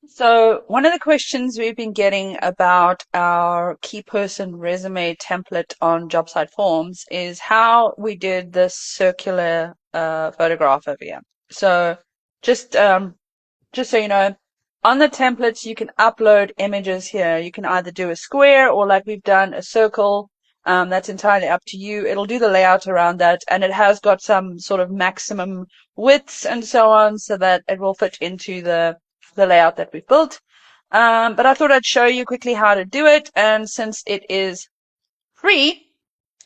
So one of the questions we've been getting about our key person resume template on job site forms is how we did this circular photograph over here. So just just so you know, on the templates you can upload images here. You can either do a square or like we've done a circle. That's entirely up to you. It'll do the layout around that, and it has got some sort of maximum widths and so on so that it will fit into the layout that we've built. But I thought I'd show you quickly how to do it, and since it is free,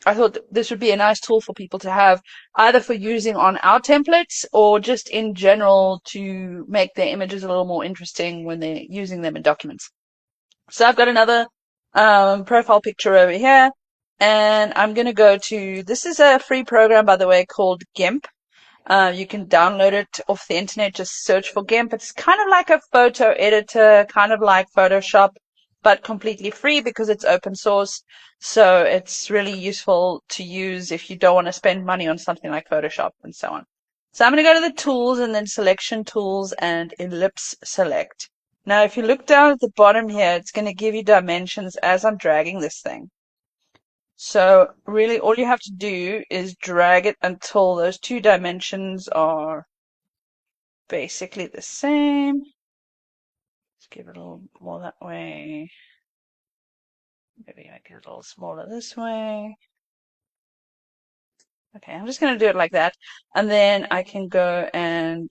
I thought this would be a nice tool for people to have either for using on our templates or just in general to make their images a little more interesting when they're using them in documents. So I've got another profile picture over here, and I'm going to go to, this is a free program, by the way, called Gimp. You can download it off the internet, just search for Gimp. It's kind of like a photo editor, kind of like Photoshop, but completely free because it's open source. So it's really useful to use if you don't want to spend money on something like Photoshop and so on. So I'm going to go to the tools and then selection tools and ellipse select. Now, if you look down at the bottom here, it's going to give you dimensions as I'm dragging this thing. So really all you have to do is drag it until those two dimensions are basically the same. Let's give it a little more that way. Maybe make it a little smaller this way. Okay, I'm just going to do it like that. And then I can go and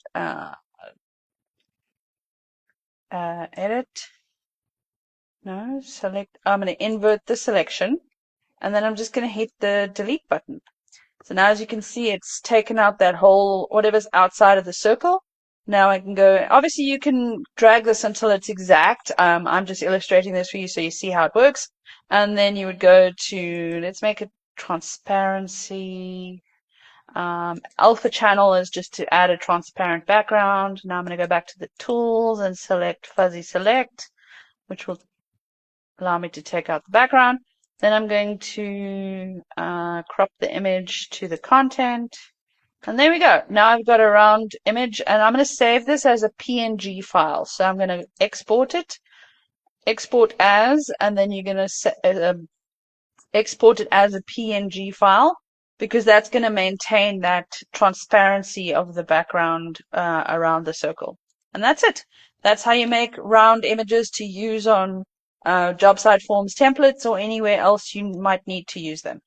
edit. No, select. I'm going to invert the selection. And then I'm just going to hit the delete button. So now as you can see, it's taken out that whole, whatever's outside of the circle. Now I can go, obviously you can drag this until it's exact. I'm just illustrating this for you so you see how it works. And then you would go to, let's make it transparency. Alpha channel is just to add a transparent background. Now I'm going to go back to the tools and select fuzzy select, which will allow me to take out the background. Then I'm going to crop the image to the content. And there we go. Now I've got a round image, and I'm going to save this as a PNG file. So I'm going to export it, export as, and then you're going to export it as a PNG file because that's going to maintain that transparency of the background around the circle. And that's it. That's how you make round images to use on job site forms templates or anywhere else you might need to use them.